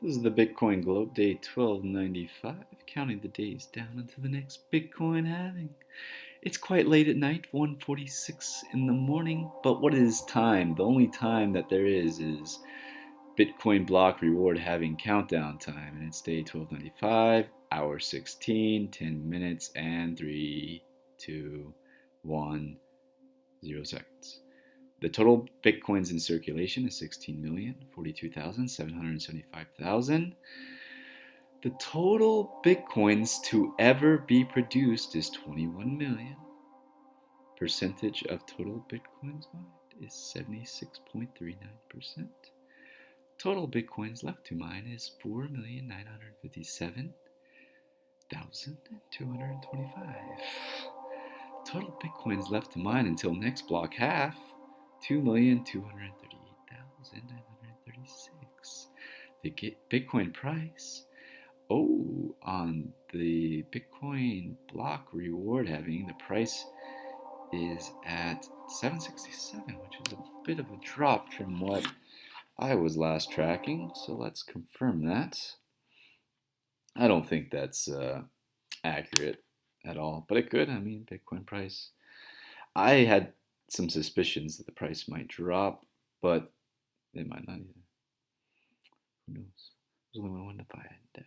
This is the Bitcoin Globe, day 1295, counting the days down until the next Bitcoin halving. It's quite late at night, 1:46 in the morning, but what is time? The only time that there is Bitcoin block reward halving countdown time, and it's day 1295, hour 16, 10 minutes, and 3, 2, 1, 0 seconds. The total Bitcoins in circulation is 16,042,775,000. The total Bitcoins to ever be produced is 21 million. Percentage of total Bitcoins mined is 76.39%. Total Bitcoins left to mine is 4,957,225. Total Bitcoins left to mine until next block half, 2,238,936. The Bitcoin price, on the Bitcoin block reward halving, the price is at 767, which is a bit of a drop from what I was last tracking. So let's confirm that. I don't think that's accurate at all, but it could. I mean, Bitcoin price. I had some suspicions that the price might drop, but it might not either. Who knows? There's only one to find out.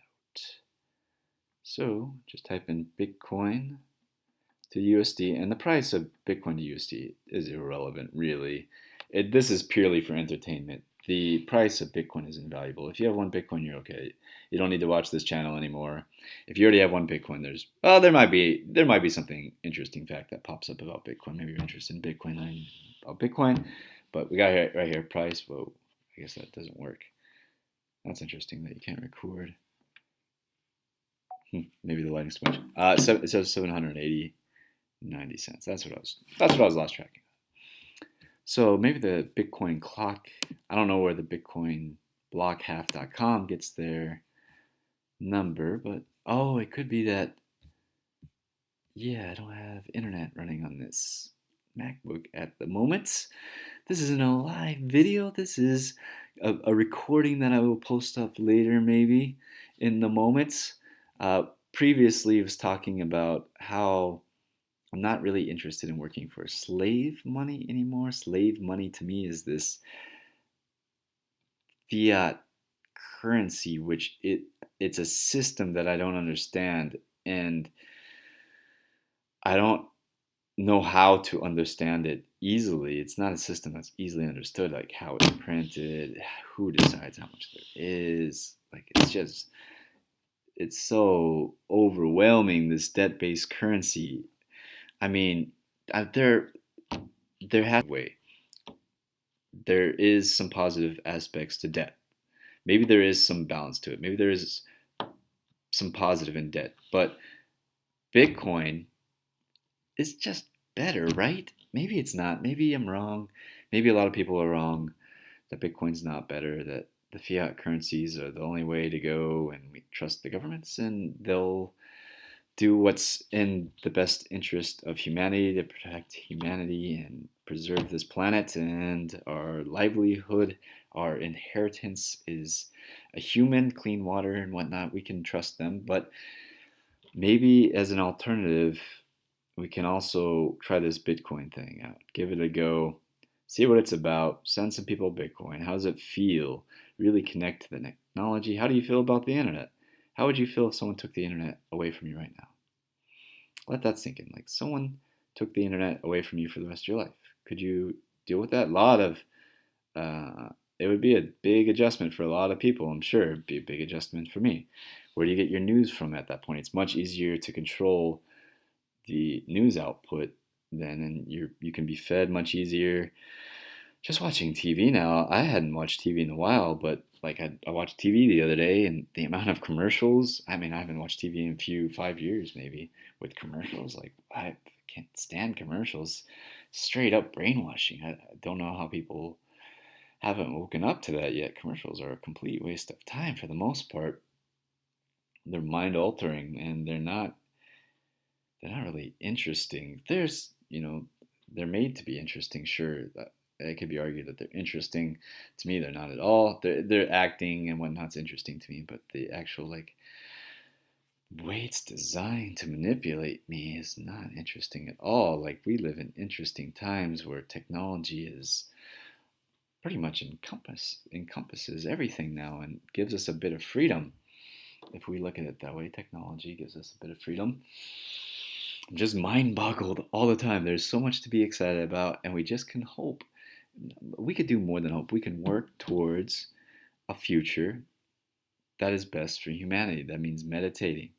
So just type in Bitcoin to USD, and the price of Bitcoin to USD is irrelevant, really. This is purely for entertainment. The price of Bitcoin is invaluable. If you have one Bitcoin, you're okay. You don't need to watch this channel anymore. If you already have one Bitcoin, there might be something interesting fact that pops up about Bitcoin. Maybe you're interested in Bitcoin, learning about Bitcoin. But we got right here price. Whoa, I guess that doesn't work. That's interesting that you can't record. Maybe the lighting's too much. It says 780.90 cents. That's what I was last tracking. So maybe the Bitcoin clock, I don't know where the Bitcoin blockhalf.com gets their number, but it could be that, I don't have internet running on this MacBook at the moment. This isn't a live video. This is a recording that I will post up later, maybe in the moments. Previously, I was talking about how I'm not really interested in working for slave money anymore. Slave money to me is this fiat currency, which it's a system that I don't understand, and I don't know how to understand it easily. It's not a system that's easily understood, like how it's printed, who decides how much there is. Like it's so overwhelming, this debt-based currency. I mean, there is some positive aspects to debt. Maybe there is some balance to it. Maybe there is some positive in debt. But Bitcoin is just better, right? Maybe it's not. Maybe I'm wrong. Maybe a lot of people are wrong that Bitcoin's not better, that the fiat currencies are the only way to go, and we trust the governments and they'll do what's in the best interest of humanity to protect humanity and preserve this planet and our livelihood. Our inheritance is a human, clean water and whatnot. We can trust them, but maybe as an alternative, we can also try this Bitcoin thing out. Give it a go. See what it's about. Send some people Bitcoin. How does it feel? Really connect to the technology. How do you feel about the internet? How would you feel if someone took the internet away from you right now? Let that sink in. Like someone took the internet away from you for the rest of your life. Could you deal with that? It would be a big adjustment for a lot of people. I'm sure it'd be a big adjustment for me. Where do you get your news from at that point? It's much easier to control the news output then, and you can be fed much easier. Just watching TV now, I hadn't watched TV in a while, but like I watched TV the other day, and the amount of commercials. I mean, I haven't watched TV in 5 years maybe, with commercials. Like I can't stand commercials. Straight up brainwashing. I don't know how people haven't woken up to that yet. Commercials are a complete waste of time for the most part. They're mind altering, and they're not really interesting. They're made to be interesting, sure. it could be argued that they're interesting. To me, they're not at all. They're acting and whatnot's interesting to me, but the actual like way it's designed to manipulate me is not interesting at all. Like we live in interesting times where technology is pretty much encompasses everything now and gives us a bit of freedom. If we look at it that way, technology gives us a bit of freedom. I'm just mind boggled all the time. There's so much to be excited about, and we just can hope. We could do more than hope. We can work towards a future that is best for humanity. That means meditating.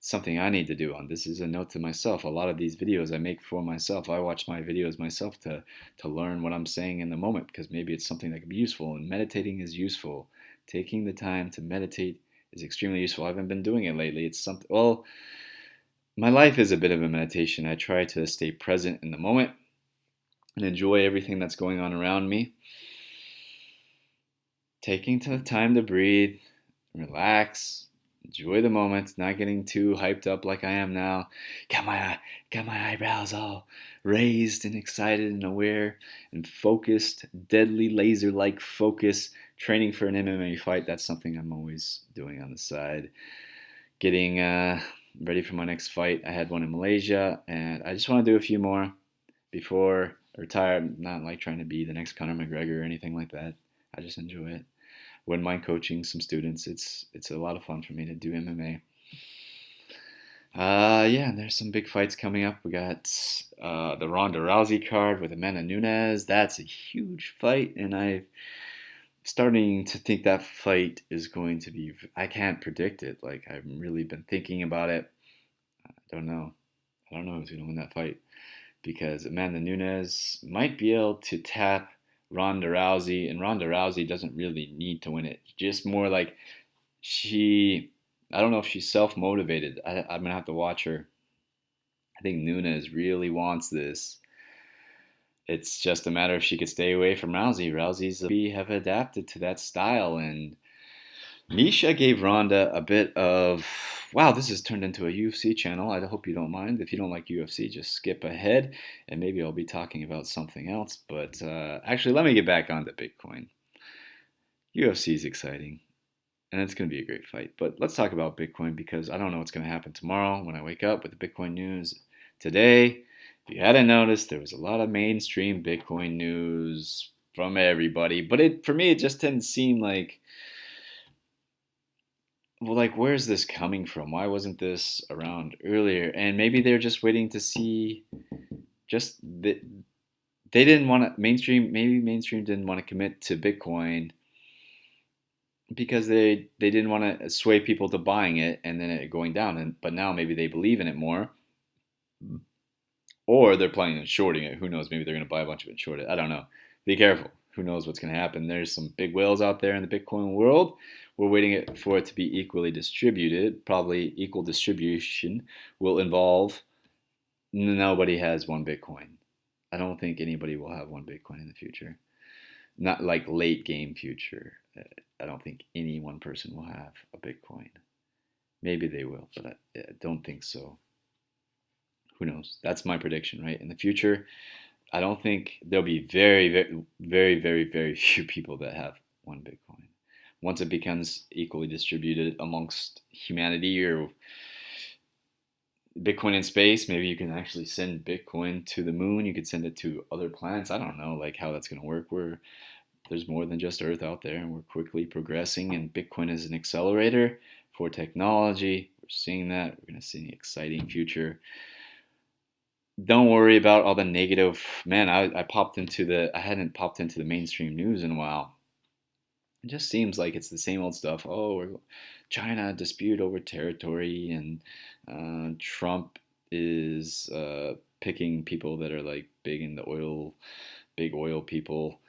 Something I need to do on. This is a note to myself. A lot of these videos I make for myself. I watch my videos myself to learn what I'm saying in the moment because maybe it's something that could be useful. And meditating is useful. Taking the time to meditate is extremely useful. I haven't been doing it lately. It's something. Well, my life is a bit of a meditation. I try to stay present in the moment and enjoy everything that's going on around me. Taking the time to breathe, relax, enjoy the moment, not getting too hyped up like I am now. Got my eyebrows all raised and excited and aware and focused, deadly laser-like focus, training for an MMA fight. That's something I'm always doing on the side. Getting ready for my next fight. I had one in Malaysia, and I just want to do a few more before I retire. I'm not like trying to be the next Conor McGregor or anything like that. I just enjoy it. Wouldn't mind coaching some students. It's a lot of fun for me to do MMA. Yeah, and there's some big fights coming up. We got the Ronda Rousey card with Amanda Nunes. That's a huge fight, and I'm starting to think that fight is going to be. I can't predict it. Like I've really been thinking about it. I don't know. I don't know who's going to win that fight because Amanda Nunes might be able to tap Ronda Rousey, and Ronda Rousey doesn't really need to win it. Just more like she. I don't know if she's self-motivated. I'm gonna have to watch her. I think Nunes really wants this. It's just a matter if she could stay away from Rousey. We have adapted to that style, and Misha gave Ronda a bit of. Wow, this has turned into a UFC channel. I hope you don't mind. If you don't like UFC, just skip ahead, and maybe I'll be talking about something else. But actually, let me get back onto Bitcoin. UFC is exciting, and it's going to be a great fight. But let's talk about Bitcoin because I don't know what's going to happen tomorrow when I wake up with the Bitcoin news. Today, if you hadn't noticed, there was a lot of mainstream Bitcoin news from everybody. But for me, it just didn't seem like, well, like, where's this coming from? Why wasn't this around earlier? And maybe they're just waiting to see, just that they didn't want to, maybe mainstream didn't want to commit to Bitcoin because they didn't want to sway people to buying it and then it going down. But now maybe they believe in it more, or they're planning on shorting it. Who knows? Maybe they're going to buy a bunch of it and short it. I don't know. Be careful. Who knows what's going to happen? There's some big whales out there in the Bitcoin world. We're waiting for it to be equally distributed. Probably equal distribution will involve nobody has one Bitcoin. I don't think anybody will have one Bitcoin in the future. Not like late game future. I don't think any one person will have a Bitcoin. Maybe they will, but I don't think so. Who knows? That's my prediction, right? In the future, I don't think there'll be very few people that have one Bitcoin. Once it becomes equally distributed amongst humanity or Bitcoin in space, maybe you can actually send Bitcoin to the moon. You could send it to other planets. I don't know like how that's going to work. There's more than just Earth out there, and we're quickly progressing, and Bitcoin is an accelerator for technology. We're seeing that. We're going to see an exciting future. Don't worry about all the negative. Man, I hadn't popped into the mainstream news in a while. It just seems like it's the same old stuff. Oh, China dispute over territory, and Trump is picking people that are like big in the oil, big oil people.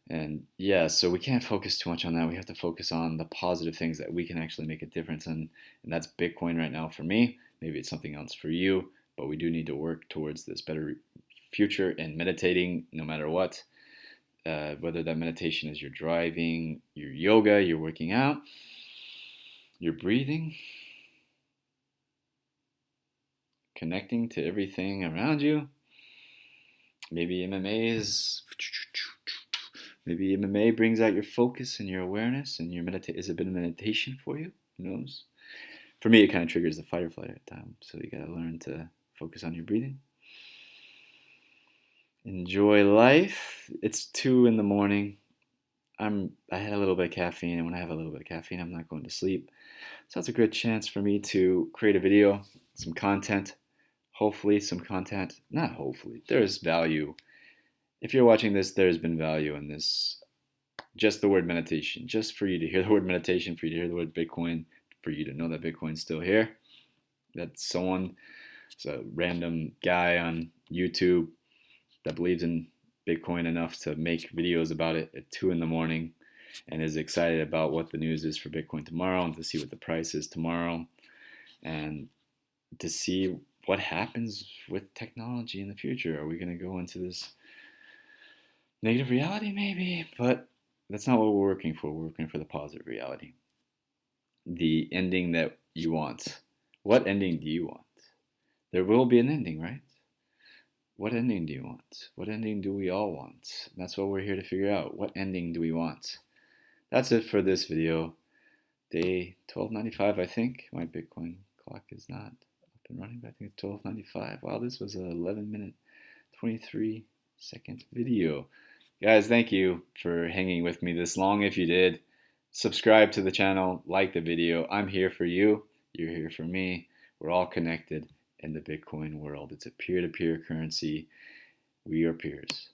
And yeah, so we can't focus too much on that. We have to focus on the positive things that we can actually make a difference in. And that's Bitcoin right now for me. Maybe it's something else for you, but we do need to work towards this better future and meditating no matter what. Whether that meditation is your driving, your yoga, you're working out, you're breathing, connecting to everything around you. Maybe MMA is Maybe MMA brings out your focus and your awareness, and your is a bit of meditation for you. Who knows? For me, it kind of triggers the fight or flight time. So you gotta learn to focus on your breathing. Enjoy life. It's 2 in the morning. I had a little bit of caffeine, and when I have a little bit of caffeine, I'm not going to sleep. So that's a good chance for me to create a video, some content. Hopefully, some content. Not hopefully. There's value. If you're watching this, there's been value in this. Just the word meditation. Just for you to hear the word meditation, for you to hear the word Bitcoin, for you to know that Bitcoin's still here. That someone, it's a random guy on YouTube that believes in Bitcoin enough to make videos about it at 2 in the morning and is excited about what the news is for Bitcoin tomorrow and to see what the price is tomorrow and to see what happens with technology in the future. Are we going to go into this negative reality? Maybe, but that's not what we're working for. We're working for the positive reality. The ending that you want. What ending do you want? There will be an ending, right? What ending do you want? What ending do we all want? And that's what we're here to figure out. What ending do we want? That's it for this video. Day 1295, I think. My Bitcoin clock is not up and running, but I think it's 1295. Wow, this was a 11-minute, 23-second video. Guys, thank you for hanging with me this long. If you did, subscribe to the channel, like the video. I'm here for you. You're here for me. We're all connected in the Bitcoin world. It's a peer-to-peer currency. We are peers.